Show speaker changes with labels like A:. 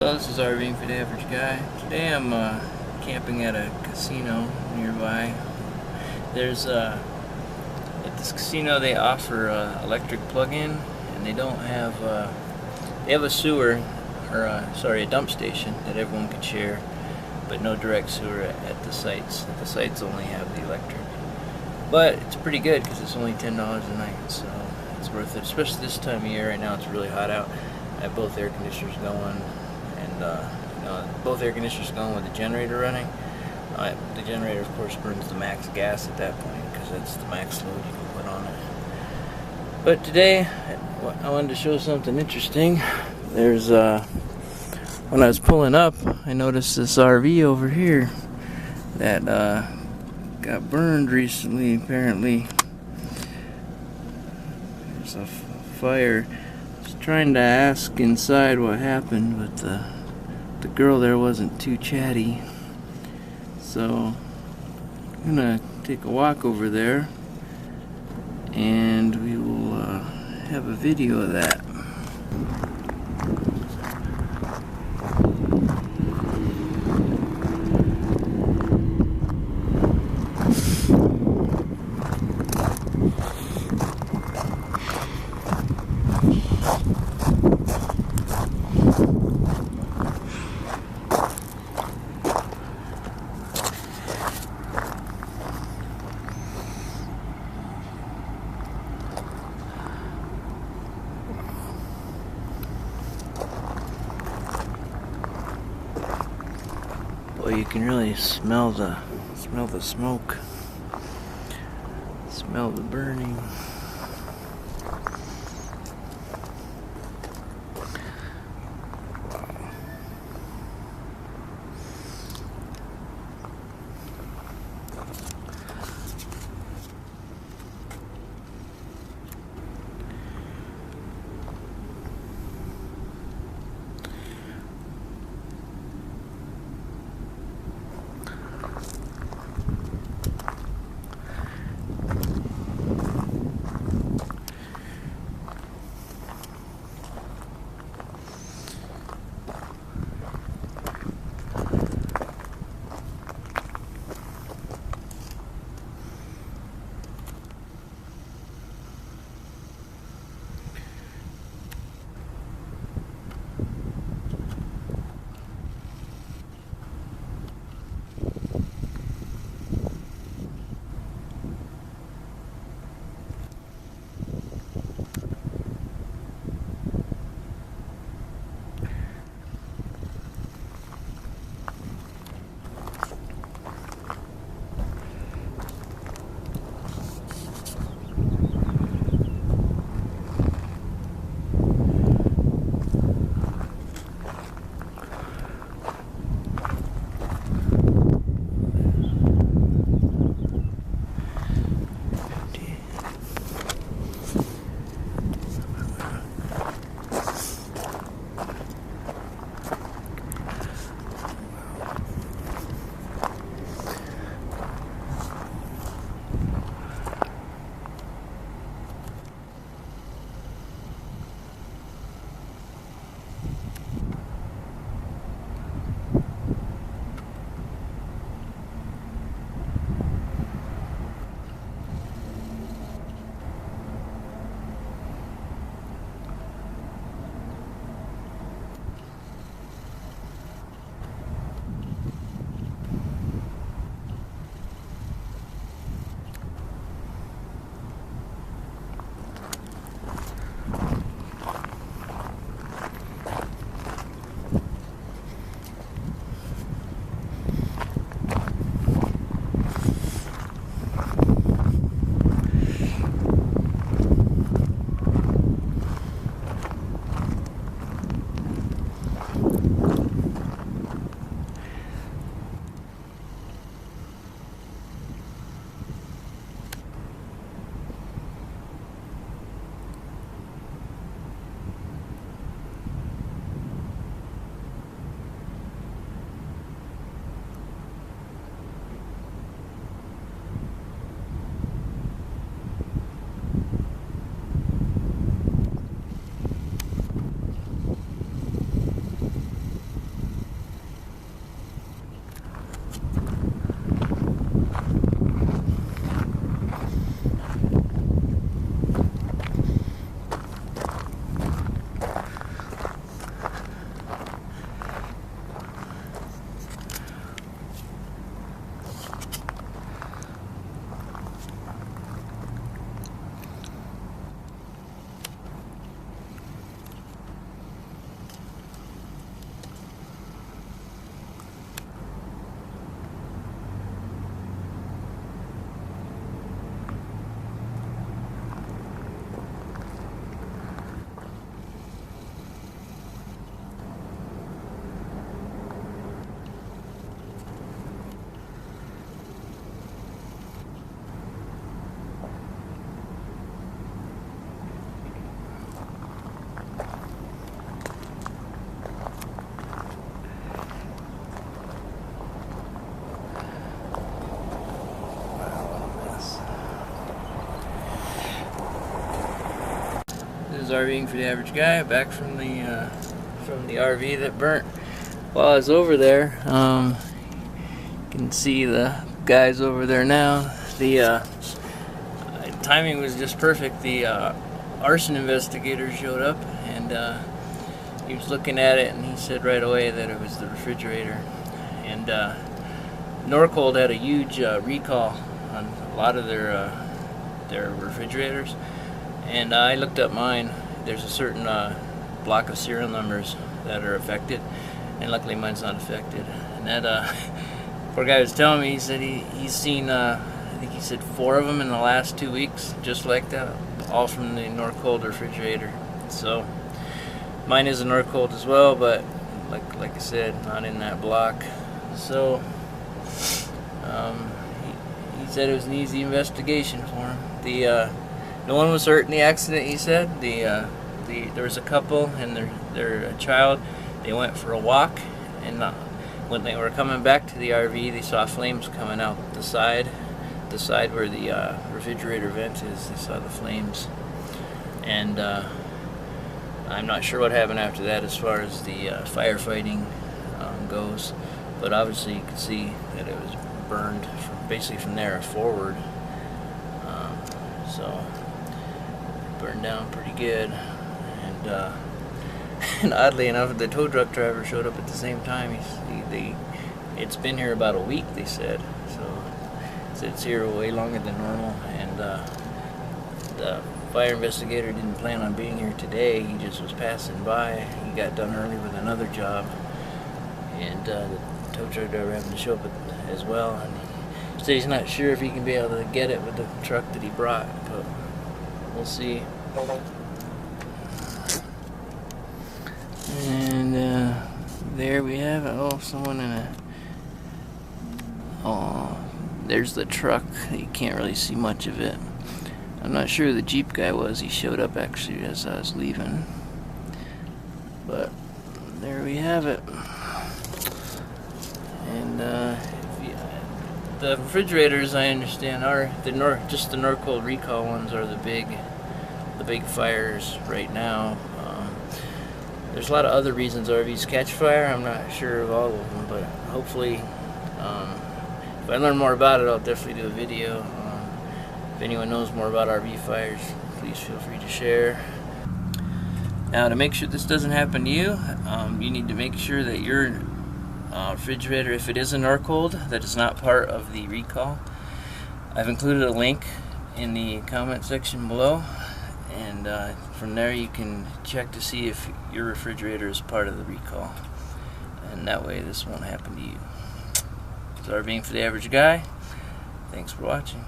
A: Hello, this is RVing for the Average Guy. Today I'm camping at a casino nearby. There's at this casino they offer electric plug-in, and they don't have they have a sewer or a dump station that everyone can share, but no direct sewer at the sites. The sites only have the electric, but it's pretty good because it's only $10 a night, so it's worth it. Especially this time of year. Right now it's really hot out. I have both air conditioners going. And both air conditioners going with the generator running. The generator, of course, burns the max gas at that point because that's the max load you can put on it. But today, I wanted to show something interesting. There's when I was pulling up, I noticed this RV over here that got burned recently. Apparently, there's a fire. I was trying to ask inside what happened, but the girl there wasn't too chatty, so I'm gonna take a walk over there and we will have a video of that. Well, you can really smell the smoke, smell the burning. is RVing for the Average Guy, back from the RV that burnt. While I was over there, you can see the guys over there now. The timing was just perfect. The arson investigator showed up, and he was looking at it, and he said right away that it was the refrigerator. And Norcold had a huge recall on a lot of their refrigerators, and I looked up mine. There's a certain block of serial numbers that are affected, and luckily mine's not affected. And that poor guy was telling me, he said he's seen I think he said 4 of them in the last 2 weeks, just like that, all from the Norcold refrigerator. So mine is a Norcold as well, but like I said, not in that block. So he said it was an easy investigation for him. No one was hurt in the accident, he said. There was a couple and their child. They went for a walk, and when they were coming back to the RV, they saw flames coming out the side where the refrigerator vent is. They saw the flames, and I'm not sure what happened after that as far as the firefighting goes, but obviously you could see that it was burned basically from there forward. So it burned down pretty good, and oddly enough, the tow truck driver showed up at the same time. It's been here about a week, they said, so it's here way longer than normal. And the fire investigator didn't plan on being here today. He just was passing by. He got done early with another job, and the tow truck driver happened to show up as well. And he said he's not sure if he can be able to get it with the truck that he brought, but we'll see. And there we have it. Oh, someone in a... Oh, there's the truck. You can't really see much of it. I'm not sure who the Jeep guy was. He showed up actually as I was leaving. But there we have it. And the refrigerators, I understand, are just the Norcold recall ones are the big fires right now. There's a lot of other reasons RVs catch fire. I'm not sure of all of them, but hopefully, if I learn more about it, I'll definitely do a video. If anyone knows more about RV fires, please feel free to share. Now, to make sure this doesn't happen to you, you need to make sure that your refrigerator, if it is a Norcold, that is not part of the recall. I've included a link in the comment section below, and from there you can check to see if your refrigerator is part of the recall, and that way this won't happen to you. So, RVing for the Average Guy, thanks for watching.